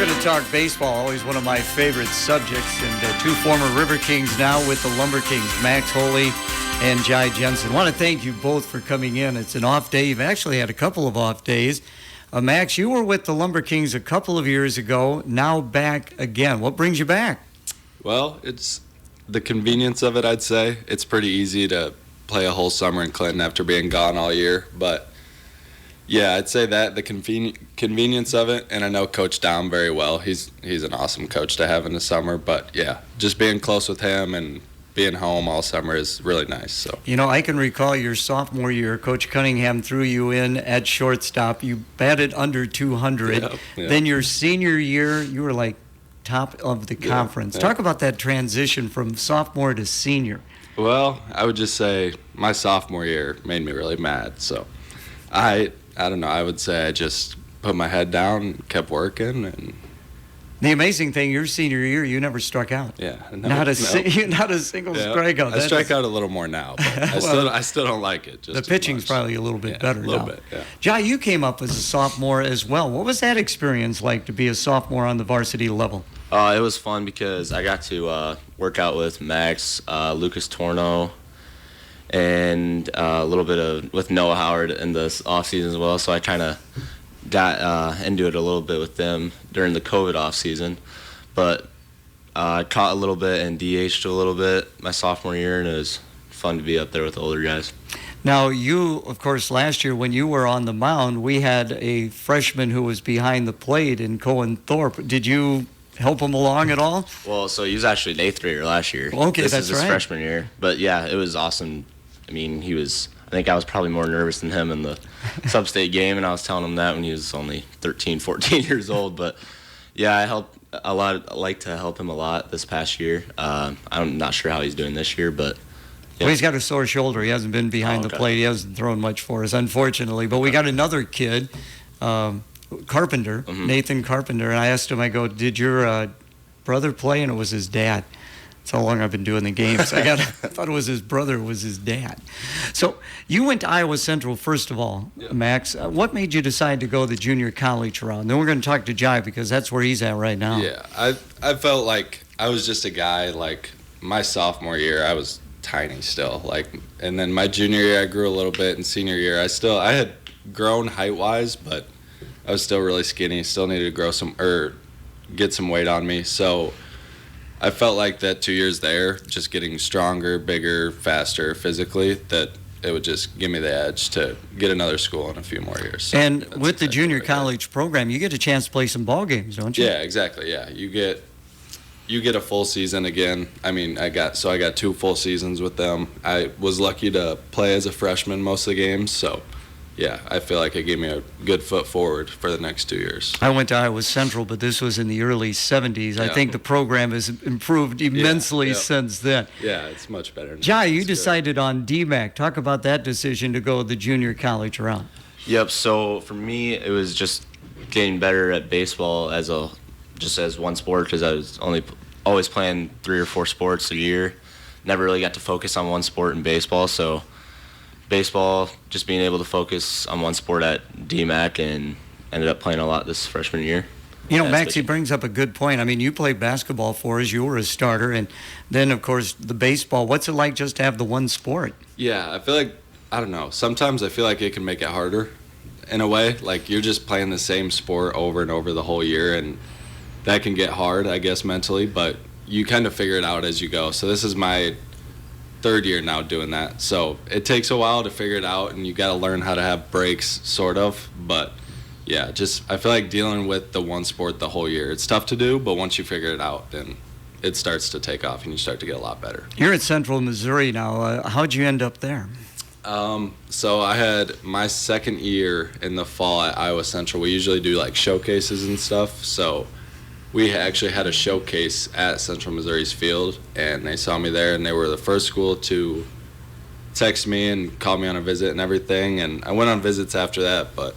We're going to talk baseball, always one of my favorite subjects, and two former LumberKings now with the LumberKings, Max Holy and Jensen. I want to thank you both for coming in. It's an off day. You've actually had a couple of off days. Max, you were with the LumberKings a couple of years ago, now back again. What brings you back? Well, it's the convenience of it, I'd say. It's pretty easy to play a whole summer in Clinton after being gone all year, but yeah, I'd say that the convenience of it, and I know Coach Dom very well. He's an awesome coach to have in the summer, but yeah, just being close with him and being home all summer is really nice. So I can recall your sophomore year, Coach Cunningham threw you in at shortstop. You batted under 200. Yeah. Then your senior year, you were like top of the conference. Talk about that transition from sophomore to senior. Well, I would just say my sophomore year made me really mad. So I don't know. I would say I just put my head down, kept working, and the amazing thing, your senior year, you never struck out. Yeah, not a single strikeout. I strike out a little more now, but I still don't like it. Just the pitching's probably a little bit better now. A little bit, yeah. Jai, you came up as a sophomore as well. What was that experience like to be a sophomore on the varsity level? It was fun because I got to work out with Max, Lucas Torno, and a little bit with Noah Howard in the off season as well. So I kind of got into it a little bit with them during the COVID off season, but I caught a little bit and DH'd a little bit my sophomore year, and it was fun to be up there with the older guys. Now, you, of course, last year when you were on the mound, we had a freshman who was behind the plate in Cohen Thorpe. Did you help him along at all? Well, so he was actually an 8th grader last year. Okay, this that's is his right. freshman year. But yeah, it was awesome. I mean, I think I was probably more nervous than him in the sub-state game, and I was telling him that when he was only 13, 14 years old. But yeah, I helped a lot. I like to help him a lot this past year. I'm not sure how he's doing this year, but yeah. Well, he's got a sore shoulder. He hasn't been behind the plate. He hasn't thrown much for us, unfortunately. But we got another kid, Carpenter, Nathan Carpenter, and I asked him, I go, did your brother play? And it was his dad. That's how long I've been doing the games. I thought it was his brother, it was his dad. So you went to Iowa Central, first of all, Max. What made you decide to go the junior college route? Then we're going to talk to Jai because that's where he's at right now. Yeah, I felt like I was just a guy, like my sophomore year, I was tiny still. And then my junior year, I grew a little bit, and senior year, I had grown height-wise, but I was still really skinny, still needed to get some weight on me. So I felt like that 2 years there, just getting stronger, bigger, faster physically, that it would just give me the edge to get another school in a few more years. So and with the junior college program, you get a chance to play some ball games, don't you? Yeah, exactly. Yeah, you get a full season again. I mean, I got 2 full seasons with them. I was lucky to play as a freshman most of the games, so yeah, I feel like it gave me a good foot forward for the next 2 years. I went to Iowa Central, but this was in the early 70s. Yeah. I think the program has improved immensely since then. Yeah, it's much better now. Jai, you decided on DMAC. Talk about that decision to go the junior college route. Yep, so for me, it was just getting better at baseball as one sport, because I was always playing 3 or 4 sports a year. Never really got to focus on one sport in baseball, so baseball, just being able to focus on one sport at DMAC, and ended up playing a lot this freshman year. Max, he brings up a good point. I mean, you played basketball for us. You were a starter. And then, of course, the baseball. What's it like just to have the one sport? Yeah, I feel like, I don't know, sometimes I feel like it can make it harder in a way. Like, you're just playing the same sport over and over the whole year, and that can get hard, I guess, mentally. But you kind of figure it out as you go. So this is my 3rd year now doing that, so it takes a while to figure it out, and you got to learn how to have breaks, sort of. But yeah, just I feel like dealing with the one sport the whole year, it's tough to do, but once you figure it out, then it starts to take off and you start to get a lot better. You're at Central Missouri now. How'd you end up there? So I had my 2nd year in the fall at Iowa Central. We usually do like showcases and stuff, so we actually had a showcase at Central Missouri's field, and they saw me there, and they were the first school to text me and call me on a visit and everything. And I went on visits after that, but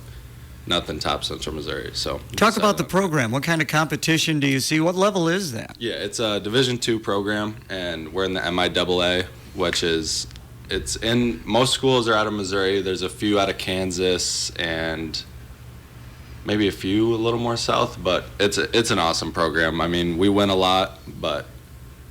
nothing tops Central Missouri. So talk about the program. What kind of competition do you see? What level is that? Yeah, it's a Division II program, and we're in the MIAA, which is most schools are out of Missouri. There's a few out of Kansas, and maybe a few a little more south, but it's an awesome program. I mean, we win a lot, but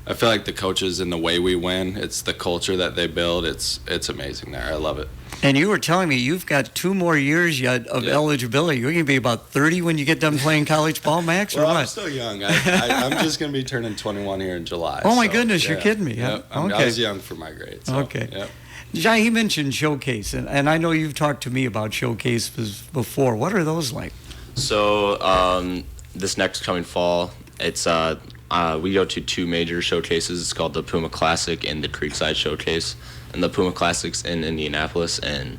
I feel like the coaches and the way we win, it's the culture that they build. It's amazing there. I love it. And you were telling me you've got 2 more years yet of eligibility. You're going to be about 30 when you get done playing college ball, Max, or well, what? I'm still young. I'm just going to be turning 21 here in July. Oh, my goodness, you're kidding me. Yep. I was young for my grade. So, okay. Yep. Jai, he mentioned Showcase, and I know you've talked to me about Showcases before. What are those like? So this next coming fall, it's we go to 2 major showcases. It's called the Puma Classic and the Creekside Showcase. And the Puma Classic's in Indianapolis, and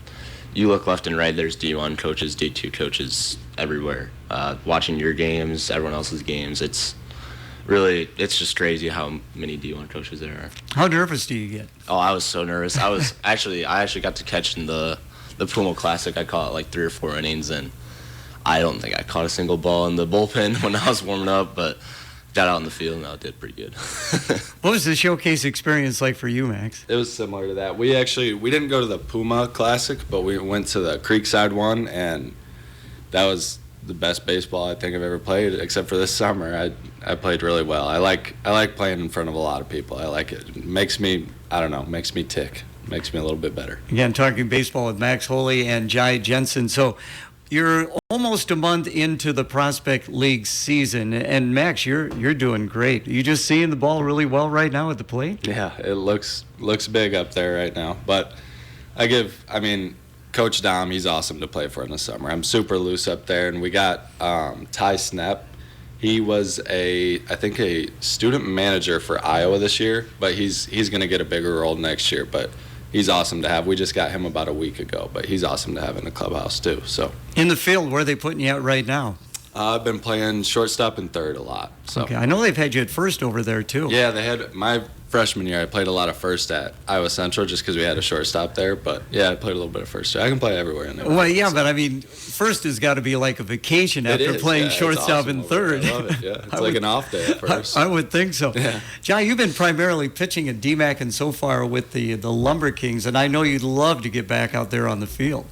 you look left and right, there's D1 coaches, D2 coaches everywhere, watching your games, everyone else's games. It's just crazy how many D1 coaches there are. How nervous do you get? Oh, I was so nervous. I actually got to catch in the Puma Classic. I caught like 3 or 4 innings, and I don't think I caught a single ball in the bullpen when I was warming up, but got out in the field and I did pretty good. What was the Showcase experience like for you, Max? It was similar to that. We didn't go to the Puma Classic, but we went to the Creekside one, and that was the best baseball I think I've ever played, except for this summer. I played really well. I like playing in front of a lot of people. I like it. It makes me tick. Makes me a little bit better. Again, talking baseball with Max Holy and Jai Jensen. So you're almost a month into the Prospect League season, and Max, you're doing great. You just seeing the ball really well right now at the plate? Yeah, it looks big up there right now. But Coach Dom, he's awesome to play for in the summer. I'm super loose up there, and we got Ty Snep. He was I think a student manager for Iowa this year, but he's going to get a bigger role next year. But he's awesome to have. We just got him about a week ago, but he's awesome to have in the clubhouse too. So in the field, where are they putting you at right now? I've been playing shortstop and third a lot. So. Okay, I know they've had you at first over there too. Yeah, they had my freshman year. I played a lot of first at Iowa Central just because we had a shortstop there. But yeah, I played a little bit of first. I can play everywhere in there. Well, yeah, but I mean, first has got to be like a vacation after playing shortstop awesome and third. I love it. Yeah, it's like an off day at first. I would think so. Yeah. Jai, you've been primarily pitching at DMAC and so far with the LumberKings, and I know you'd love to get back out there on the field.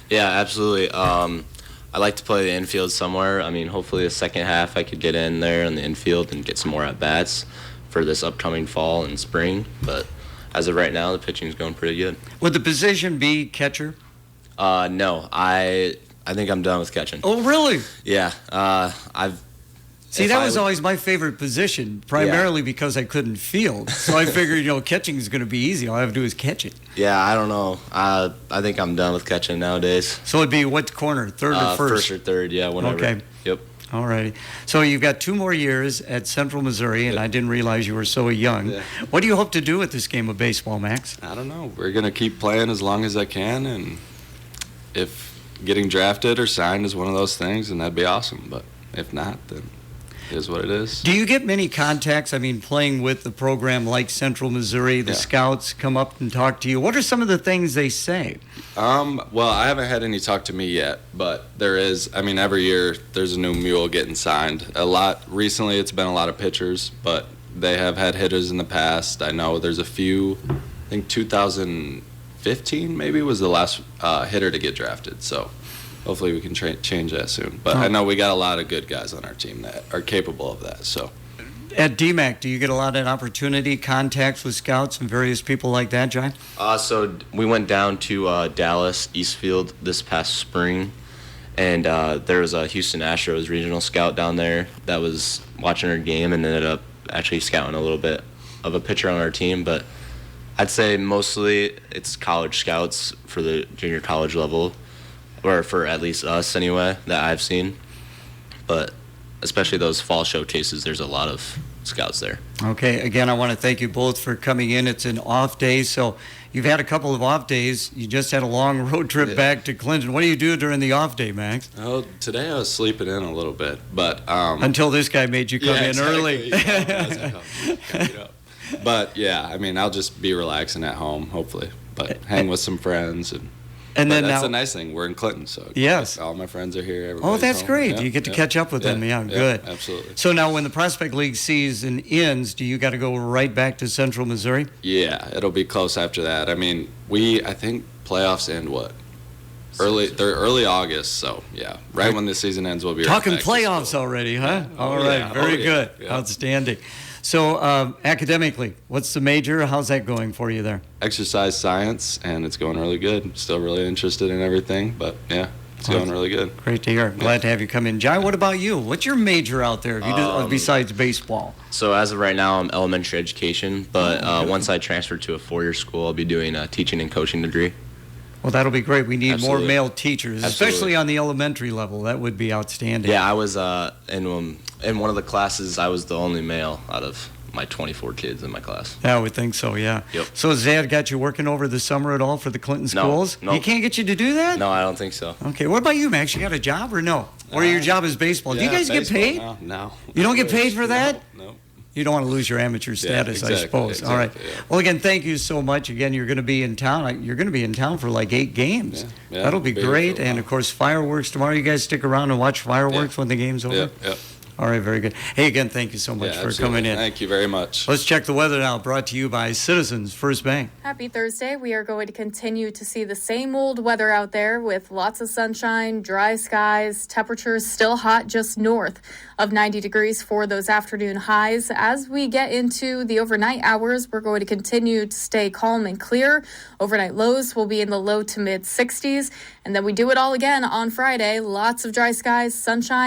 Yeah, absolutely. I like to play the infield somewhere. I mean, hopefully the second half I could get in there in the infield and get some more at-bats for this upcoming fall and spring. But as of right now, the pitching's going pretty good. Would the position be catcher? No. I think I'm done with catching. Oh, really? Yeah. That was always my favorite position, primarily because I couldn't field. So I figured, catching is going to be easy. All I have to do is catch it. Yeah, I don't know. I think I'm done with catching nowadays. So it'd be what corner, third or first? First or third, yeah, whatever. Okay. Yep. All righty. So you've got 2 more years at Central Missouri, and I didn't realize you were so young. Yeah. What do you hope to do with this game of baseball, Max? I don't know. We're going to keep playing as long as I can, and if getting drafted or signed is one of those things, then that'd be awesome. But if not, then it is what it is. Do you get many contacts? I mean, playing with the program like Central Missouri, the scouts come up and talk to you. What are some of the things they say? Well, I haven't had any talk to me yet, but there is. I mean, every year there's a new mule getting signed. A lot recently, it's been a lot of pitchers, but they have had hitters in the past. I know there's a few. I think 2015 maybe was the last hitter to get drafted. So hopefully we can change that soon. But I know we got a lot of good guys on our team that are capable of that. So at DMAC, do you get a lot of opportunity, contacts with scouts and various people like that, Jai? So we went down to Dallas, Eastfield this past spring, and there was a Houston Astros regional scout down there that was watching our game and ended up actually scouting a little bit of a pitcher on our team. But I'd say mostly it's college scouts for the junior college level, or for at least us anyway, that I've seen. But especially those fall showcases, there's a lot of scouts there. Okay, again, I want to thank you both for coming in. It's an off day, so you've had a couple of off days. You just had a long road trip back to Clinton. What do you do during the off day, Max? Oh, today I was sleeping in a little bit, but until this guy made you come in exactly. early. But yeah, I mean, I'll just be relaxing at home, hopefully, but hang with some friends and then that's now, a nice thing. We're in Clinton, so yes, all my friends are here. Oh, that's home. great. Yeah, you get to catch up with them. Yeah, good. Absolutely. So now when the Prospect League season ends, do you got to go right back to Central Missouri? Yeah, it'll be close after that. I mean, I think playoffs end what? early August. So yeah, right when the season ends, we'll be talking right back to playoffs school. already, huh? Yeah. All Oh, right, yeah. very Oh, yeah. good, Yeah. outstanding. So academically, what's the major? How's that going for you there? Exercise science, and it's going really good. Still really interested in everything, but yeah, it's going really good. Great to hear. Glad to have you come in. Jai, what about you? What's your major out there besides baseball? So as of right now, I'm elementary education, but once I transfer to a 4-year school, I'll be doing a teaching and coaching degree. Well, that'll be great. We need Absolutely. more male teachers, especially on the elementary level. That would be outstanding. Yeah, I was in one of the classes, I was the only male out of my 24 kids in my class. Yeah, I would think so, yeah. Yep. So has Dad got you working over the summer at all for the Clinton No, schools? no. He can't get you to do that? No, I don't think so. Okay, what about you, Max? You got a job or no? Or your job is baseball? Do you Yeah, guys get baseball, paid? No. You don't get paid for that? No. You don't want to lose your amateur status, I exactly, suppose. All right. exactly, yeah. Well, again, thank you so much. Again, you're going to be in town. You're going to be in town for like 8 games. Yeah, That'll be be here great. for a while. And, of course, fireworks tomorrow. You guys stick around and watch fireworks when the game's over? Yep. All right, very good. Hey, again, thank you so much Yeah, for absolutely. coming in. Thank you very much. Let's check the weather now, brought to you by Citizens First Bank. Happy Thursday. We are going to continue to see the same old weather out there with lots of sunshine, dry skies, temperatures still hot just north of 90 degrees for those afternoon highs. As we get into the overnight hours, we're going to continue to stay calm and clear. Overnight lows will be in the low to mid 60s. And then we do it all again on Friday. Lots of dry skies, sunshine.